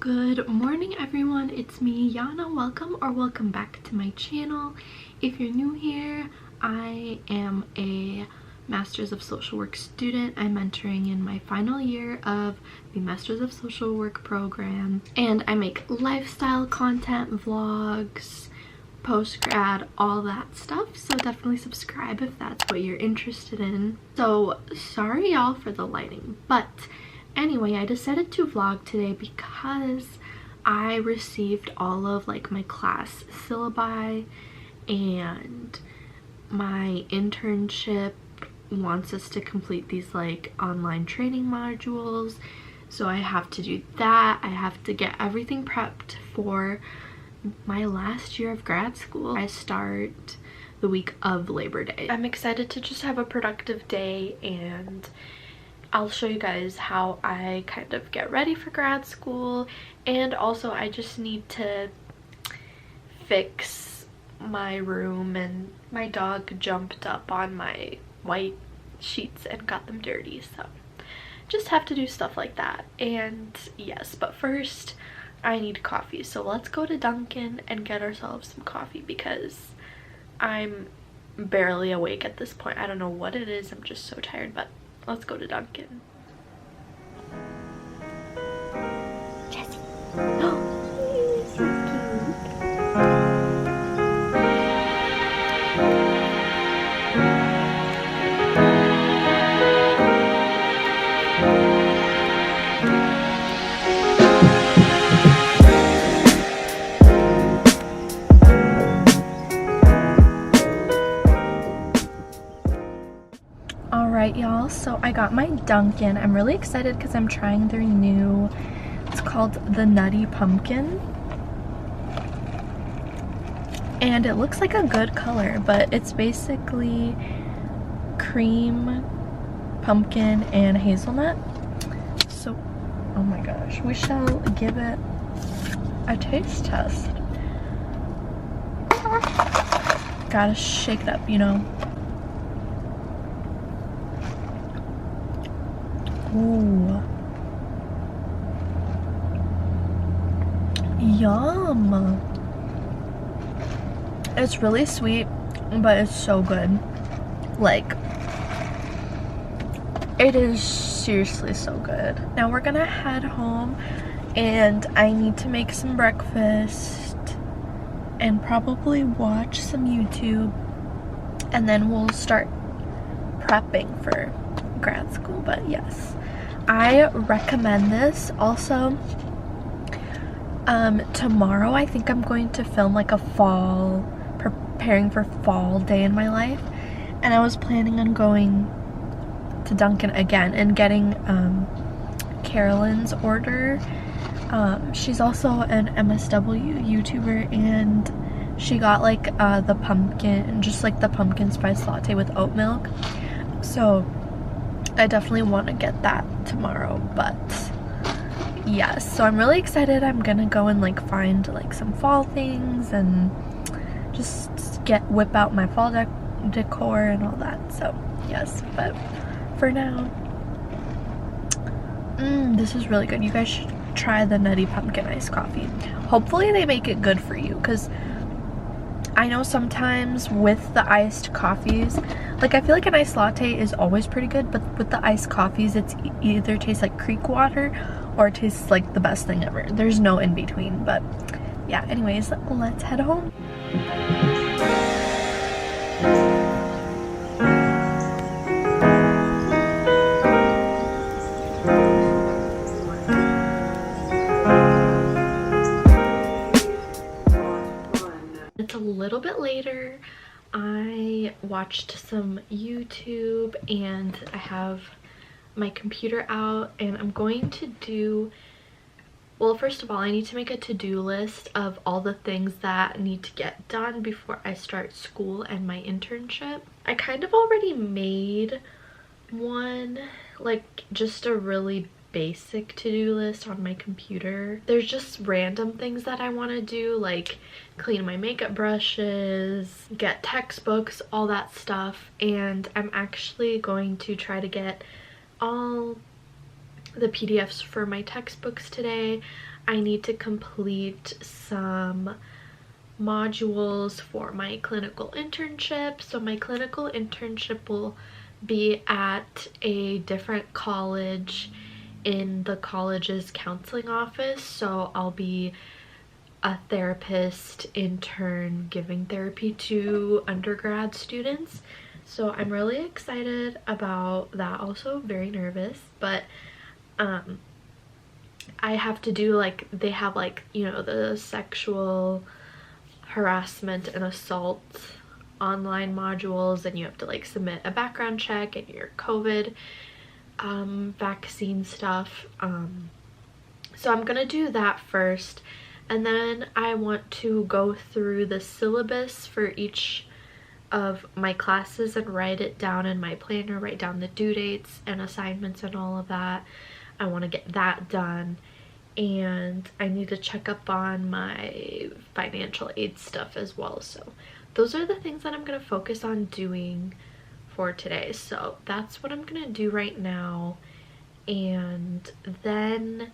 Good morning everyone, it's me Yana. Welcome back to my channel. If you're new here, I am a Masters of Social Work student. I'm entering in my final year of the Masters of Social Work program, and I make lifestyle content, vlogs, post-grad, all that stuff, so definitely subscribe if that's what you're interested in. So sorry y'all for the lighting, but anyway, I decided to vlog today because I received all of my class syllabi, and my internship wants us to complete these online training modules, so I have to do that. I have to get everything prepped for my last year of grad school. I start the week of Labor Day. I'm excited to just have a productive day, and I'll show you guys how I kind of get ready for grad school. And also I just need to fix my room, and my dog jumped up on my white sheets and got them dirty, so just have to do stuff like that. And yes, but first I need coffee, so let's go to Dunkin and get ourselves some coffee because I'm barely awake at this point. I don't know what it is, I'm just so tired, but let's go to Dunkin. Jessie. Oh, he's so cute. Alright y'all, so I got my Dunkin. I'm really excited because I'm trying their new, it's called the Nutty Pumpkin. And it looks like a good color, but it's basically cream, pumpkin, and hazelnut. So, oh my gosh, we shall give it a taste test. Gotta shake it up, you know. Ooh. Yum. It's really sweet, but it's so good. It is seriously so good. Now we're gonna head home, and I need to make some breakfast and probably watch some YouTube, and then we'll start prepping for grad school. But yes, I recommend this. Also, tomorrow I think I'm going to film a fall, preparing for fall day in my life, and I was planning on going to Dunkin again and getting Carolyn's order. She's also an MSW YouTuber, and she got the pumpkin, just the pumpkin spice latte with oat milk, so I definitely want to get that tomorrow. But yes, so I'm really excited. I'm gonna go and find some fall things and just whip out my fall decor and all that. So yes, but for now, this is really good. You guys should try the Nutty Pumpkin iced coffee. Hopefully they make it good for you, because I know sometimes with the iced coffees, I feel like an iced latte is always pretty good, but with the iced coffees, it's either tastes like creek water or it tastes like the best thing ever. There's no in between. But yeah, anyways, let's head home. It's a little bit later. I watched some YouTube, and I have my computer out, and I'm going to do, well, first of all, I need to make a to-do list of all the things that need to get done before I start school and my internship. I kind of already made one, just a really basic to-do list on my computer. There's just random things that I want to do, clean my makeup brushes, get textbooks, all that stuff. And I'm actually going to try to get all the PDFs for my textbooks today. I need to complete some modules for my clinical internship. So my clinical internship will be at a different college in the college's counseling office. So I'll be a therapist intern giving therapy to undergrad students. So I'm really excited about that. Also very nervous, but I have to do like, they have like, you know, the sexual harassment and assault online modules, and you have to like submit a background check and your COVID vaccine stuff. So I'm gonna do that first, and then I want to go through the syllabus for each of my classes and write it down in my planner, write down the due dates and assignments and all of that. I want to get that done, and I need to check up on my financial aid stuff as well. So those are the things that I'm going to focus on doing for today. So that's what I'm going to do right now, and then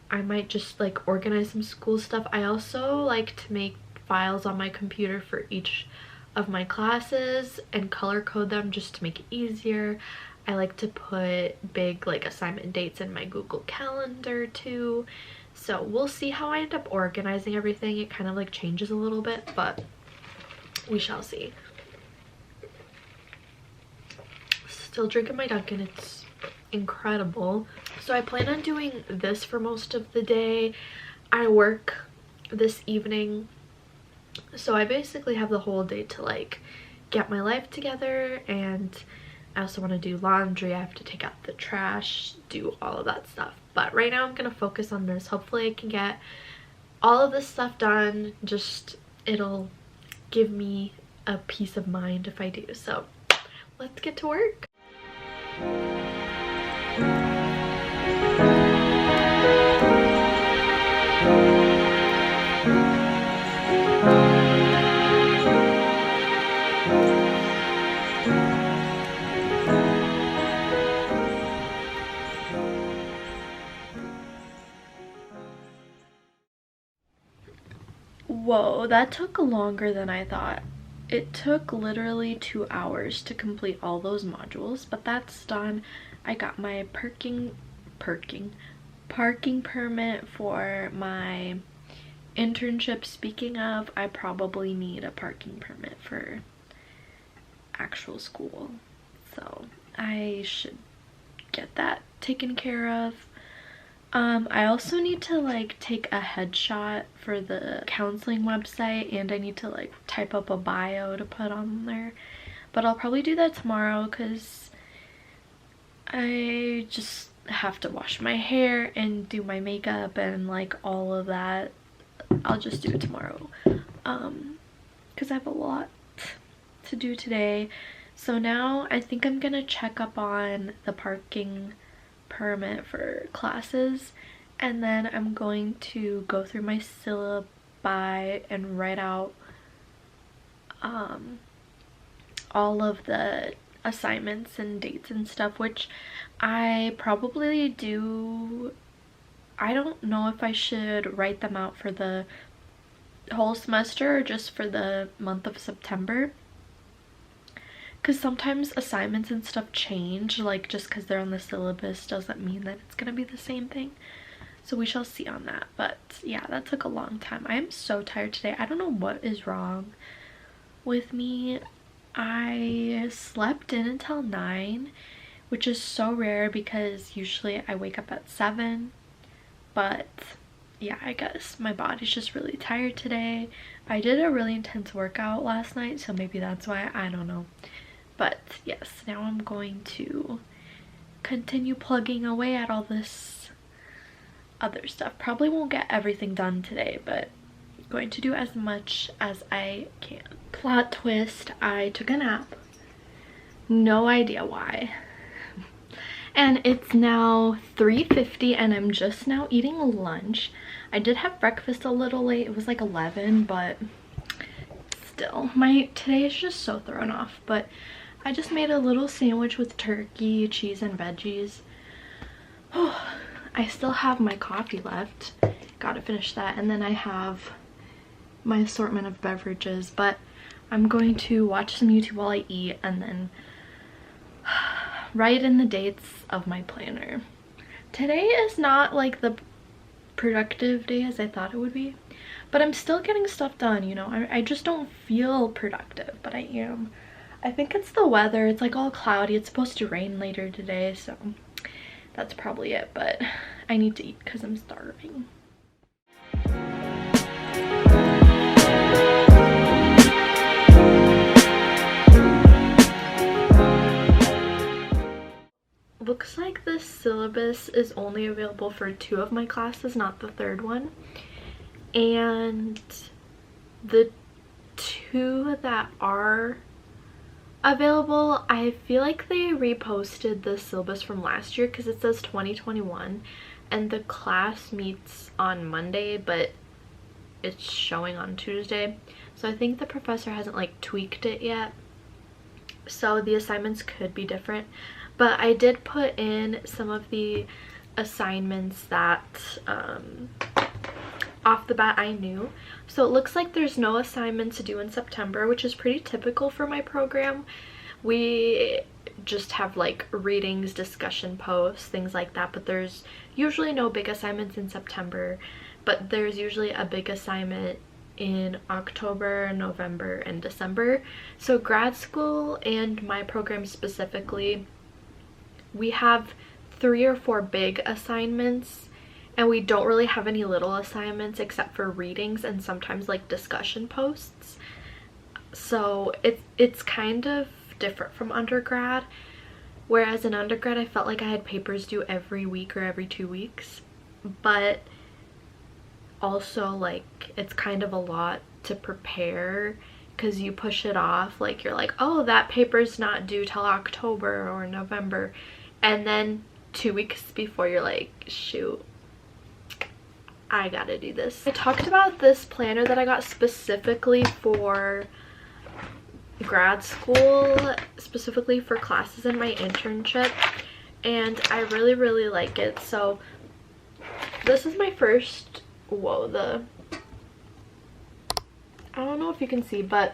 I might just like organize some school stuff. I also like to make files on my computer for each of my classes and color code them just to make it easier. I like to put big like assignment dates in my Google Calendar too. So we'll see how I end up organizing everything. It kind of like changes a little bit, but we shall see. Still drinking my Dunkin', it's incredible. So I plan on doing this for most of the day. I work this evening, so I basically have the whole day to like get my life together, and I also want to do laundry. I have to take out the trash, do all of that stuff. But right now I'm going to focus on this. Hopefully I can get all of this stuff done. Just, it'll give me a peace of mind if I do. So let's get to work. Whoa, that took longer than I thought. It took literally 2 hours to complete all those modules, but that's done. I got my parking permit for my internship. Speaking of, I probably need a parking permit for actual school, so I should get that taken care of. I also need to like take a headshot for the counseling website, and I need to like type up a bio to put on there, but I'll probably do that tomorrow because I just have to wash my hair and do my makeup and like all of that. I'll just do it tomorrow because I have a lot to do today. So now I think I'm gonna check up on the parking permit for classes, and then I'm going to go through my syllabi and write out all of the assignments and dates and stuff, which I probably do. I don't know if I should write them out for the whole semester or just for the month of September, because sometimes assignments and stuff change. Like, just because they're on the syllabus doesn't mean that it's gonna be the same thing. So we shall see on that. But yeah, that took a long time. I am so tired today. I don't know what is wrong with me. I slept in until 9, which is so rare because usually I wake up at 7. But yeah, I guess my body's just really tired today. I did a really intense workout last night, so maybe that's why. I don't know. But yes, now I'm going to continue plugging away at all this other stuff. Probably won't get everything done today, but I'm going to do as much as I can. Plot twist, I took a nap. No idea why. And it's now 3:50 and I'm just now eating lunch. I did have breakfast a little late. It was like 11, but still, today is just so thrown off. But I just made a little sandwich with turkey, cheese, and veggies. Oh, I still have my coffee left, to finish that, and then I have my assortment of beverages, but I'm going to watch some YouTube while I eat and then write in the dates of my planner. Today is not like the productive day as I thought it would be, but I'm still getting stuff done, you know. I just don't feel productive, but I am. I think it's the weather. It's like all cloudy. It's supposed to rain later today, so that's probably it, but I need to eat because I'm starving. Looks like this syllabus is only available for 2 of my classes, not the 3rd one. And the 2 that are available, I feel like they reposted the syllabus from last year because it says 2021 and the class meets on Monday, but it's showing on Tuesday. So I think the professor hasn't like tweaked it yet. So the assignments could be different. But I did put in some of the assignments that off the bat I knew. So it looks like there's no assignments due in September, which is pretty typical for my program. We just have like readings, discussion posts, things like that, but there's usually no big assignments in September, but there's usually a big assignment in October, November, and December. So grad school and my program specifically, we have 3 or 4 big assignments, and we don't really have any little assignments except for readings and sometimes like discussion posts. So it's kind of different from undergrad, whereas in undergrad I felt like I had papers due every week or every 2 weeks, but also like it's kind of a lot to prepare because you push it off. Like you're like, oh, that paper's not due till October or November, and then 2 weeks before you're like, shoot, I gotta do this. I talked about this planner that I got specifically for grad school, specifically for classes in my internship, and I really like it. So this is my first, whoa, I don't know if you can see, but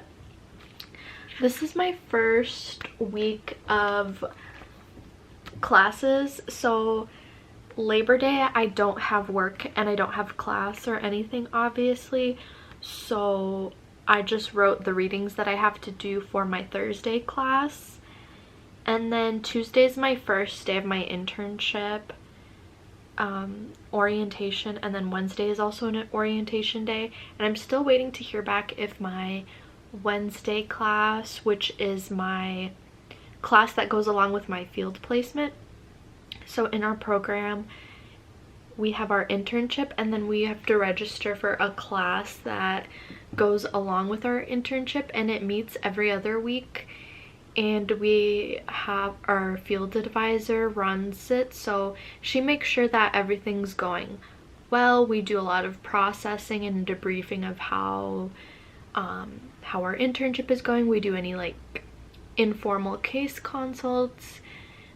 this is my first week of classes. So Labor Day I don't have work and I don't have class or anything, obviously, so I just wrote the readings that I have to do for my Thursday class, and then Tuesday is my first day of my internship orientation, and then Wednesday is also an orientation day, and I'm still waiting to hear back if my Wednesday class, which is my class that goes along with my field placement. So in our program we have our internship, and then we have to register for a class that goes along with our internship, and it meets every other week, and we have our field advisor runs it, so she makes sure that everything's going well. We do a lot of processing and debriefing of how our internship is going. We do any like informal case consults.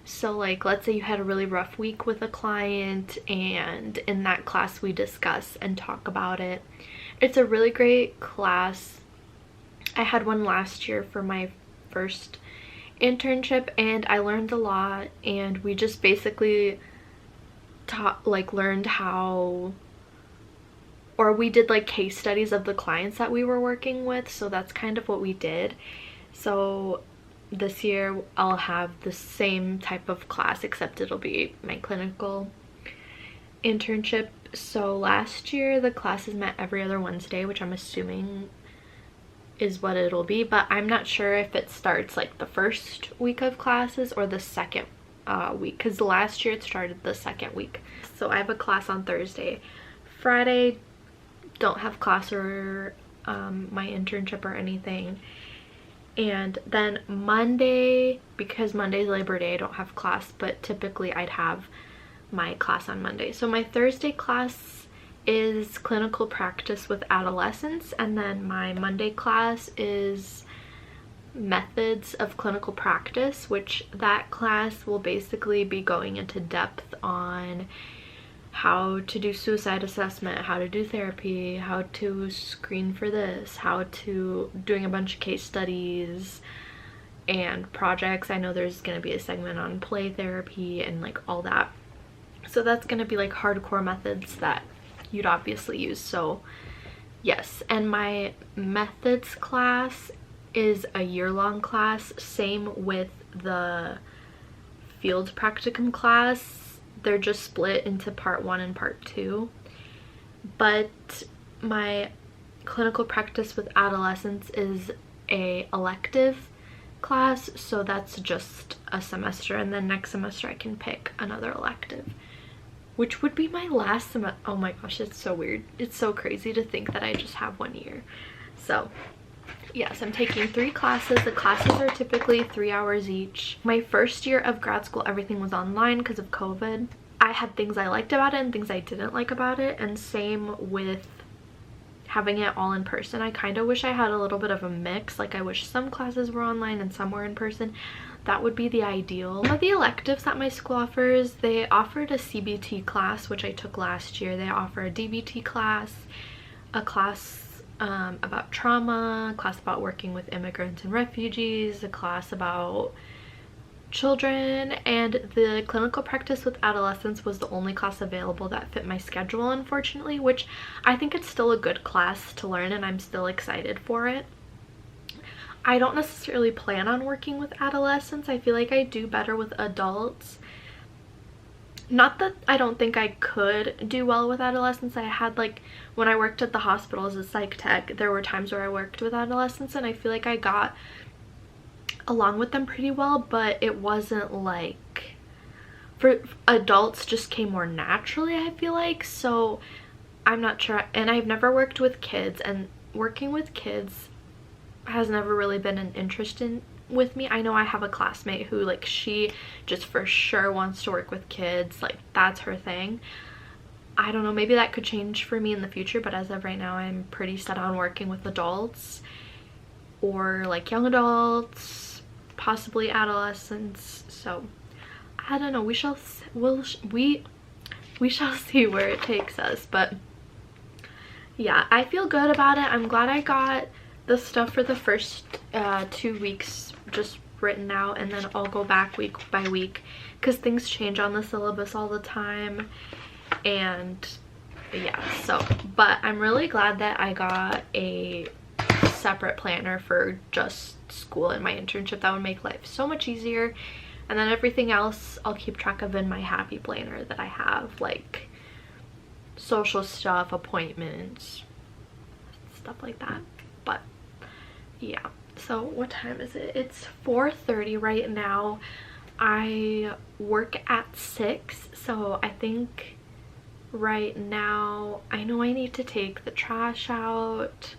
So like, let's say you had a really rough week with a client, and in that class we discuss and talk about it. It's a really great class. I had one last year for my first internship, and I learned a lot, and we just basically learned how, or we did like case studies of the clients that we were working with, so that's kind of what we did. So this year I'll have the same type of class, except it'll be my clinical internship. So last year the classes met every other Wednesday, which I'm assuming is what it'll be, but I'm not sure if it starts like the first week of classes or the second week, because last year it started the second week. So I have a class on Thursday. Friday don't have class or my internship or anything. And then Monday, because Monday's Labor Day, I don't have class, but typically I'd have my class on Monday. So my Thursday class is clinical practice with adolescents, and then my Monday class is methods of clinical practice, which that class will basically be going into depth on how to do suicide assessment, how to do therapy, how to screen for this, how to doing a bunch of case studies and projects. I know there's going to be a segment on play therapy and like all that. So that's going to be like hardcore methods that you'd obviously use. So yes, and my methods class is a year-long class. Same with the field practicum class. They're just split into part 1 and part 2. But my clinical practice with adolescents is a elective class, so that's just a semester, and then next semester I can pick another elective, which would be my last semester. Oh my gosh, it's so weird. It's so crazy to think that I just have 1 year. So yes, I'm taking 3 classes. The classes are typically 3 hours each. My first year of grad school, everything was online because of COVID. I had things I liked about it and things I didn't like about it, and same with having it all in person. I kind of wish I had a little bit of a mix. Like, I wish some classes were online and some were in person. That would be the ideal. One of the electives that my school offers, they offered a CBT class, which I took last year. They offer a DBT class, a class about trauma, a class about working with immigrants and refugees, a class about children, and the clinical practice with adolescents was the only class available that fit my schedule, unfortunately, which I think it's still a good class to learn and I'm still excited for it. I don't necessarily plan on working with adolescents. I feel like I do better with adults. Not that I don't think I could do well with adolescents. I had, like, when I worked at the hospital as a psych tech, there were times where I worked with adolescents and I feel like I got along with them pretty well, but it wasn't like, for adults just came more naturally, I feel like. So I'm not sure, and I've never worked with kids, and working with kids has never really been an interest with me. I know I have a classmate who, like, she just for sure wants to work with kids, like that's her thing. I don't know, maybe that could change for me in the future, but as of right now I'm pretty set on working with adults or like young adults, possibly adolescents. So I don't know, we shall see where it takes us. But yeah, I feel good about it. I'm glad I got the stuff for the first 2 weeks just written out, and then I'll go back week by week because things change on the syllabus all the time. And yeah, so, but I'm really glad that I got a separate planner for just school and my internship. That would make life so much easier, and then everything else I'll keep track of in my happy planner that I have, like social stuff, appointments, stuff like that. But yeah, so what time is it? It's 4:30 right now. I work at 6, so I think right now I know I need to take the trash out.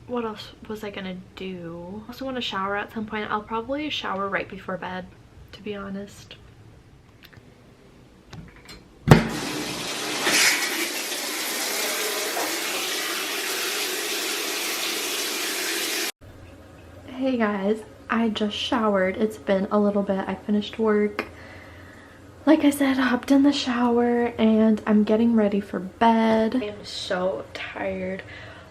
What else was I gonna do? I also want to shower at some point. I'll probably shower right before bed, to be honest. Hey guys, I just showered. It's been a little bit. I finished work. Like I said, I hopped in the shower and I'm getting ready for bed. I am so tired.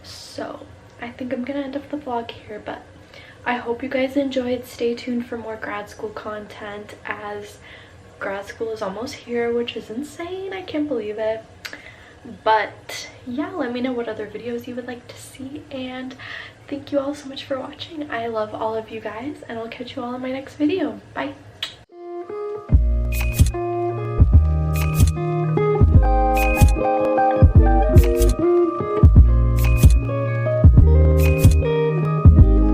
So I think I'm gonna end up the vlog here, but I hope you guys enjoyed. Stay tuned for more grad school content, as grad school is almost here, which is insane. I can't believe it. But yeah, let me know what other videos you would like to see, and thank you all so much for watching. I love all of you guys, and I'll catch you all in my next video. Bye.